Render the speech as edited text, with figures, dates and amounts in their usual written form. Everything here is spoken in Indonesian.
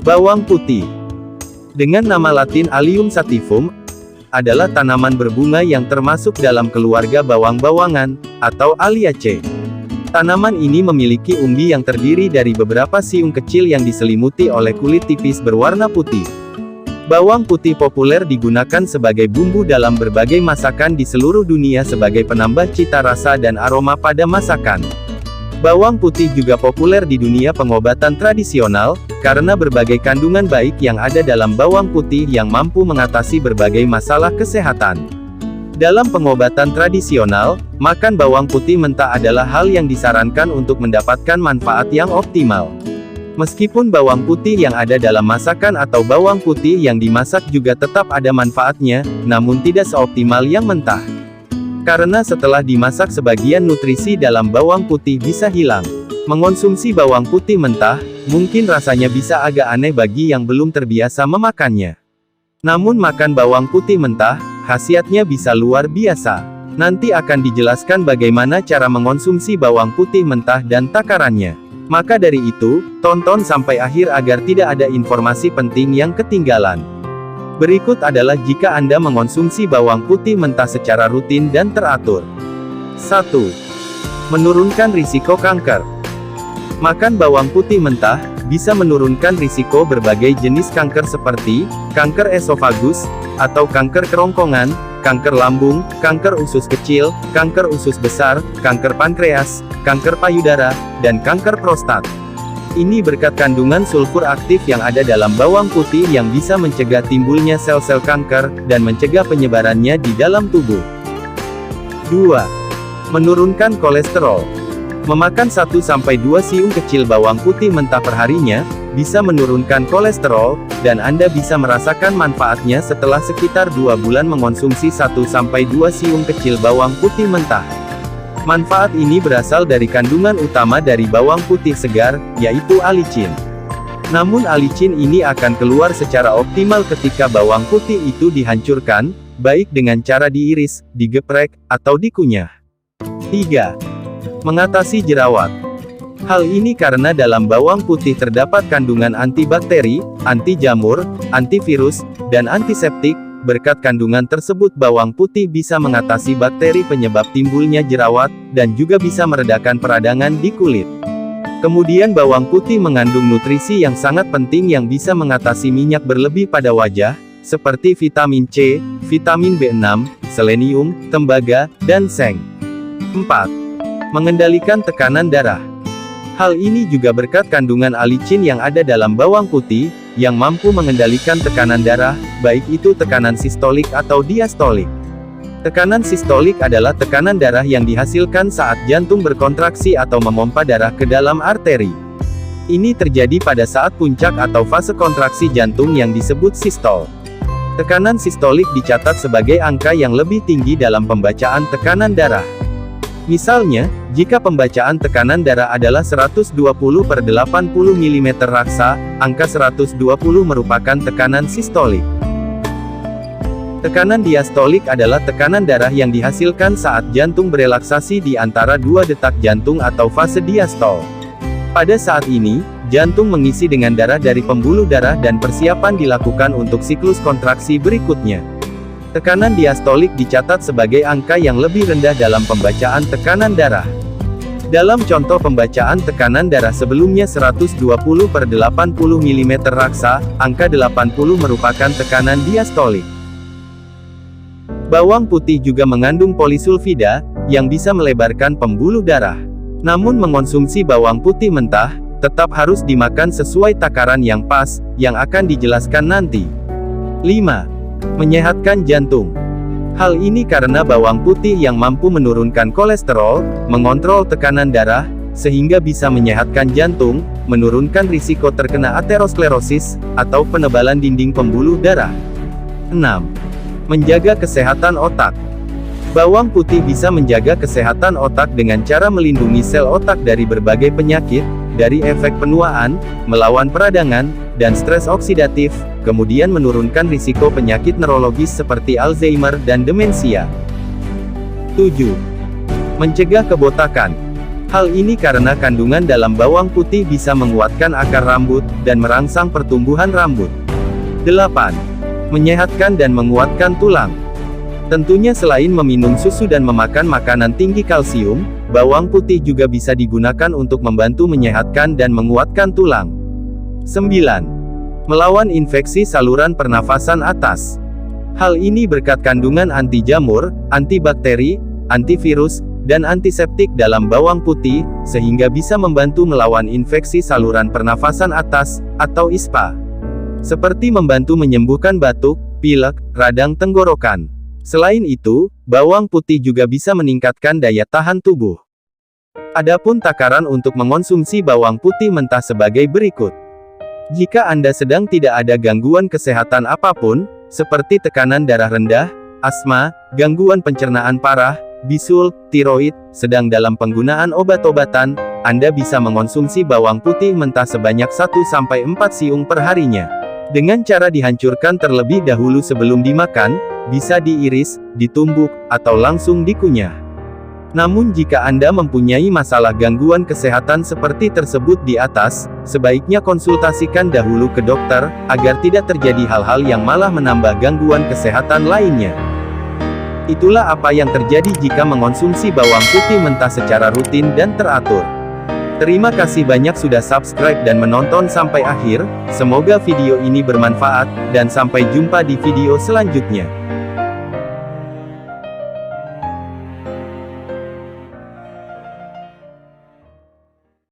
Bawang putih, dengan nama latin Allium sativum, adalah tanaman berbunga yang termasuk dalam keluarga bawang-bawangan, atau Alliaceae. Tanaman ini memiliki umbi yang terdiri dari beberapa siung kecil yang diselimuti oleh kulit tipis berwarna putih. Bawang putih populer digunakan sebagai bumbu dalam berbagai masakan di seluruh dunia sebagai penambah cita rasa dan aroma pada masakan. Bawang putih juga populer di dunia pengobatan tradisional, karena berbagai kandungan baik yang ada dalam bawang putih yang mampu mengatasi berbagai masalah kesehatan. Dalam pengobatan tradisional, makan bawang putih mentah adalah hal yang disarankan untuk mendapatkan manfaat yang optimal. Meskipun bawang putih yang ada dalam masakan atau bawang putih yang dimasak juga tetap ada manfaatnya, namun tidak seoptimal yang mentah. Karena setelah dimasak sebagian nutrisi dalam bawang putih bisa hilang. Mengonsumsi bawang putih mentah, mungkin rasanya bisa agak aneh bagi yang belum terbiasa memakannya. Namun makan bawang putih mentah, khasiatnya bisa luar biasa. Nanti akan dijelaskan bagaimana cara mengonsumsi bawang putih mentah dan takarannya. Maka dari itu, tonton sampai akhir agar tidak ada informasi penting yang ketinggalan. Berikut adalah jika Anda mengonsumsi bawang putih mentah secara rutin dan teratur. 1. Menurunkan risiko kanker. Makan bawang putih mentah bisa menurunkan risiko berbagai jenis kanker seperti kanker esofagus, atau kanker kerongkongan, kanker lambung, kanker usus kecil, kanker usus besar, kanker pankreas, kanker payudara, dan kanker prostat. Ini berkat kandungan sulfur aktif yang ada dalam bawang putih yang bisa mencegah timbulnya sel-sel kanker, dan mencegah penyebarannya di dalam tubuh. 2. Menurunkan kolesterol. Memakan 1-2 siung kecil bawang putih mentah perharinya, bisa menurunkan kolesterol, dan Anda bisa merasakan manfaatnya setelah sekitar 2 bulan mengonsumsi 1-2 siung kecil bawang putih mentah. Manfaat ini berasal dari kandungan utama dari bawang putih segar, yaitu alicin. Namun alicin ini akan keluar secara optimal ketika bawang putih itu dihancurkan, baik dengan cara diiris, digeprek, atau dikunyah. 3. Mengatasi jerawat. Hal ini karena dalam bawang putih terdapat kandungan antibakteri, anti jamur, antivirus, dan antiseptik. Berkat kandungan tersebut bawang putih bisa mengatasi bakteri penyebab timbulnya jerawat, dan juga bisa meredakan peradangan di kulit. Kemudian bawang putih mengandung nutrisi yang sangat penting yang bisa mengatasi minyak berlebih pada wajah, seperti vitamin C, vitamin B6, selenium, tembaga, dan seng. 4. Mengendalikan tekanan darah. Hal ini juga berkat kandungan alicin yang ada dalam bawang putih, yang mampu mengendalikan tekanan darah, baik itu tekanan sistolik atau diastolik. Tekanan sistolik adalah tekanan darah yang dihasilkan saat jantung berkontraksi atau memompa darah ke dalam arteri. Ini terjadi pada saat puncak atau fase kontraksi jantung yang disebut sistol. Tekanan sistolik dicatat sebagai angka yang lebih tinggi dalam pembacaan tekanan darah. Misalnya, jika pembacaan tekanan darah adalah 120/80 mm raksa, angka 120 merupakan tekanan sistolik. Tekanan diastolik adalah tekanan darah yang dihasilkan saat jantung berelaksasi di antara 2 detak jantung atau fase diastol. Pada saat ini, jantung mengisi dengan darah dari pembuluh darah dan persiapan dilakukan untuk siklus kontraksi berikutnya. Tekanan diastolik dicatat sebagai angka yang lebih rendah dalam pembacaan tekanan darah. Dalam contoh pembacaan tekanan darah sebelumnya 120/80 mm raksa, angka 80 merupakan tekanan diastolik. Bawang putih juga mengandung polisulfida, yang bisa melebarkan pembuluh darah. Namun mengonsumsi bawang putih mentah, tetap harus dimakan sesuai takaran yang pas, yang akan dijelaskan nanti. 5. Menyehatkan jantung. Hal ini karena bawang putih yang mampu menurunkan kolesterol, mengontrol tekanan darah, sehingga bisa menyehatkan jantung, menurunkan risiko terkena aterosklerosis, atau penebalan dinding pembuluh darah. 6. Menjaga kesehatan otak. Bawang putih bisa menjaga kesehatan otak dengan cara melindungi sel otak dari berbagai penyakit, dari efek penuaan, melawan peradangan, dan stres oksidatif, kemudian menurunkan risiko penyakit neurologis seperti Alzheimer dan demensia. 7. Mencegah kebotakan. Hal ini karena kandungan dalam bawang putih bisa menguatkan akar rambut, dan merangsang pertumbuhan rambut. 8. Menyehatkan dan menguatkan tulang. Tentunya selain meminum susu dan memakan makanan tinggi kalsium, bawang putih juga bisa digunakan untuk membantu menyehatkan dan menguatkan tulang. 9. Melawan infeksi saluran pernafasan atas. Hal ini berkat kandungan anti jamur, antibakteri, antivirus, dan antiseptik dalam bawang putih, sehingga bisa membantu melawan infeksi saluran pernafasan atas, atau ISPA. Seperti membantu menyembuhkan batuk, pilek, radang tenggorokan. Selain itu, bawang putih juga bisa meningkatkan daya tahan tubuh. Adapun takaran untuk mengonsumsi bawang putih mentah sebagai berikut. Jika Anda sedang tidak ada gangguan kesehatan apapun, seperti tekanan darah rendah, asma, gangguan pencernaan parah, bisul, tiroid, sedang dalam penggunaan obat-obatan, Anda bisa mengonsumsi bawang putih mentah sebanyak 1-4 siung per harinya. Dengan cara dihancurkan terlebih dahulu sebelum dimakan, bisa diiris, ditumbuk, atau langsung dikunyah. Namun jika Anda mempunyai masalah gangguan kesehatan seperti tersebut di atas, sebaiknya konsultasikan dahulu ke dokter, agar tidak terjadi hal-hal yang malah menambah gangguan kesehatan lainnya. Itulah apa yang terjadi jika mengonsumsi bawang putih mentah secara rutin dan teratur. Terima kasih banyak sudah subscribe dan menonton sampai akhir, semoga video ini bermanfaat, dan sampai jumpa di video selanjutnya.